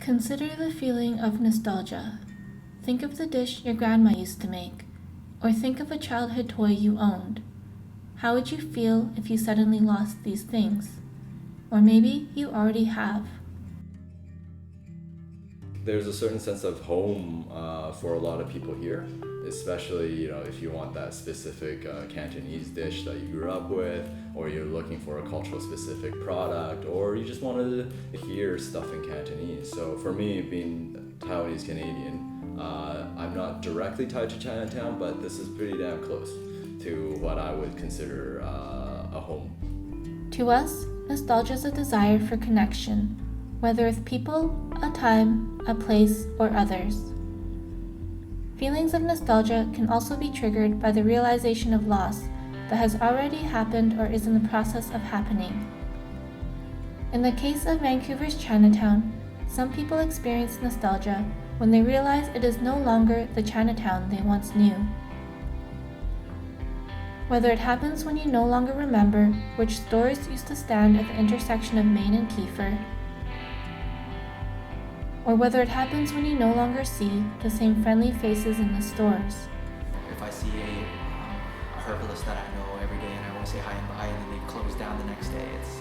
Consider the feeling of nostalgia. Think of the dish your grandma used to make, or think of a childhood toy you owned. How would you feel if you suddenly lost these things? Or maybe you already have. There's a certain sense of home for a lot of people here, especially if you want that specific Cantonese dish that you grew up with, or you're looking for a cultural specific product, or you just wanted to hear stuff in Cantonese. So for me, being Taiwanese Canadian, I'm not directly tied to Chinatown, but this is pretty damn close to what I would consider a home. To us, nostalgia is a desire for connection, whether with people, a time, a place, or others. Feelings of nostalgia can also be triggered by the realization of loss that has already happened or is in the process of happening. In the case of Vancouver's Chinatown, some people experience nostalgia when they realize it is no longer the Chinatown they once knew. Whether it happens when you no longer remember which stores used to stand at the intersection of Main and Kiefer, or whether it happens when you no longer see the same friendly faces in the stores. If I see a herbalist that I know every day and I want to say hi and bye, and then they close down the next day, it's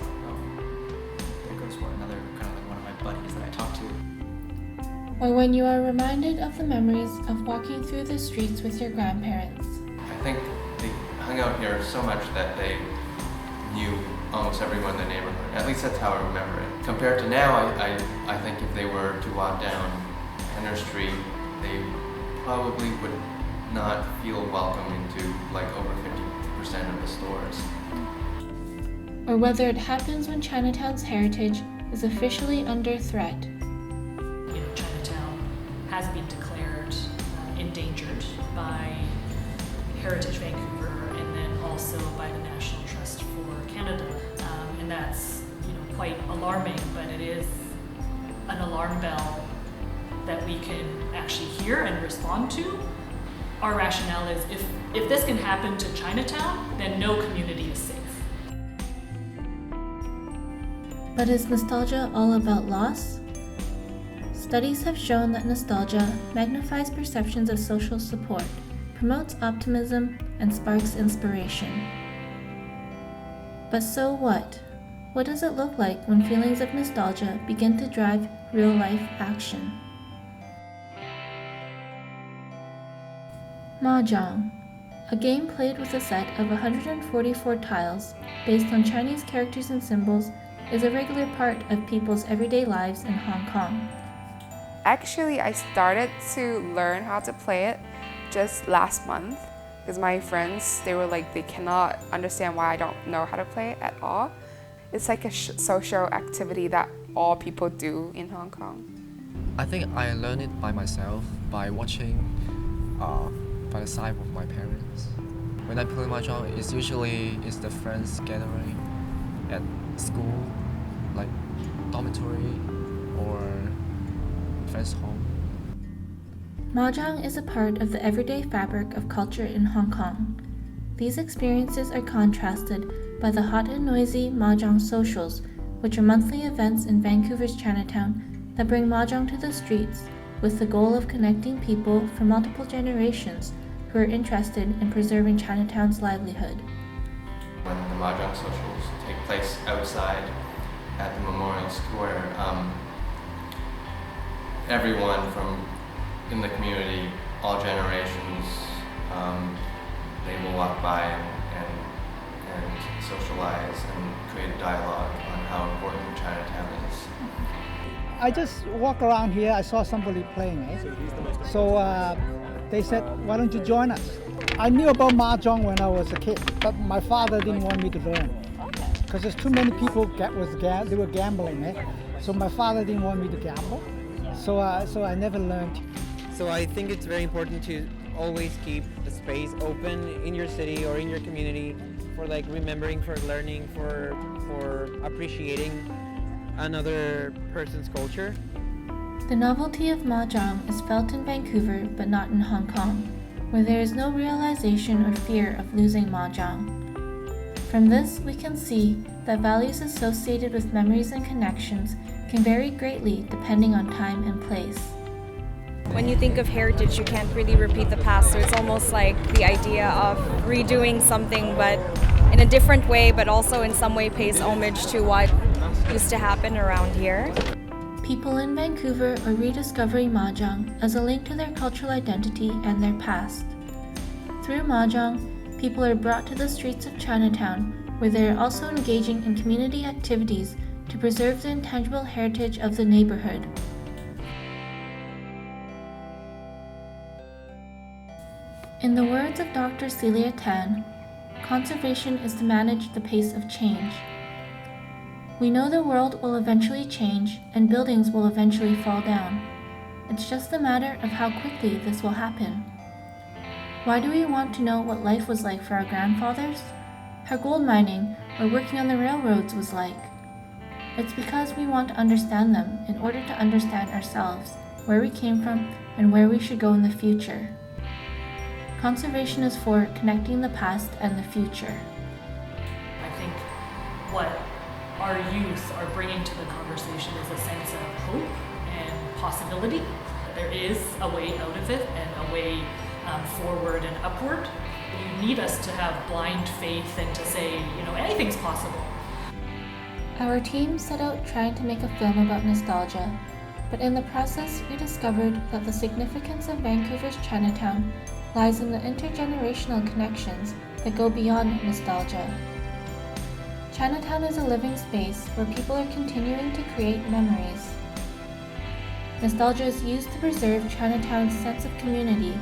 there goes for another kind of like one of my buddies that I talk to. Or when you are reminded of the memories of walking through the streets with your grandparents. I think they hung out here so much that they knew almost everyone in the neighborhood. At least that's how I remember it. Compared to now, I think if they were to walk down Henner Street, they probably would not feel welcome into like over 50% of the stores. Or whether it happens when Chinatown's heritage is officially under threat. Chinatown has been declared endangered by Heritage Vancouver and then also by the National Trust for Canada. And that's quite alarming, but it is an alarm bell that we can actually hear and respond to. Our rationale is if this can happen to Chinatown, then no community is safe. But is nostalgia all about loss? Studies have shown that nostalgia magnifies perceptions of social support, promotes optimism, and sparks inspiration. But so what? What does it look like when feelings of nostalgia begin to drive real-life action? Mahjong, a game played with a set of 144 tiles based on Chinese characters and symbols, is a regular part of people's everyday lives in Hong Kong. Actually, I started to learn how to play it just last month because my friends, they were like, they cannot understand why I don't know how to play it at all. It's like a social activity that all people do in Hong Kong. I think I learned it by myself, by watching by the side of my parents. When I play Mahjong, it's the friends gathering at school, like dormitory or friends' home. Mahjong is a part of the everyday fabric of culture in Hong Kong. These experiences are contrasted by the hot and noisy Mahjong socials, which are monthly events in Vancouver's Chinatown that bring Mahjong to the streets with the goal of connecting people from multiple generations who are interested in preserving Chinatown's livelihood. When the Mahjong socials take place outside at the Memorial Square, everyone from in the community, all generations, they will walk by and socialize and create a dialogue on how important Chinatown is. I just walk around here, I saw somebody playing, So they said, why don't you join us? I knew about Mahjong when I was a kid, but my father didn't want me to learn because there's too many people they were gambling, So my father didn't want me to gamble, so I never learned. So I think it's very important to always keep the space open in your city or in your community for like remembering, for learning, for appreciating another person's culture. The novelty of Mahjong is felt in Vancouver but not in Hong Kong, where there is no realization or fear of losing Mahjong. From this, we can see that values associated with memories and connections can vary greatly depending on time and place. When you think of heritage, you can't really repeat the past, so it's almost like the idea of redoing something but in a different way, but also in some way pays homage to what used to happen around here. People in Vancouver are rediscovering Mahjong as a link to their cultural identity and their past. Through Mahjong, people are brought to the streets of Chinatown, where they are also engaging in community activities to preserve the intangible heritage of the neighborhood. In the words of Dr. Celia Tan, conservation is to manage the pace of change. We know the world will eventually change and buildings will eventually fall down. It's just a matter of how quickly this will happen. Why do we want to know what life was like for our grandfathers? How gold mining or working on the railroads was like? It's because we want to understand them in order to understand ourselves, where we came from, and where we should go in the future. Conservation is for connecting the past and the future. I think what our youth are bringing to the conversation is a sense of hope and possibility. There is a way out of it and a way forward and upward. You need us to have blind faith and to say, anything's possible. Our team set out trying to make a film about nostalgia, but in the process we discovered that the significance of Vancouver's Chinatown lies in the intergenerational connections that go beyond nostalgia. Chinatown is a living space where people are continuing to create memories. Nostalgia is used to preserve Chinatown's sense of community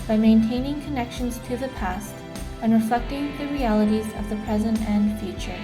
by maintaining connections to the past and reflecting the realities of the present and future.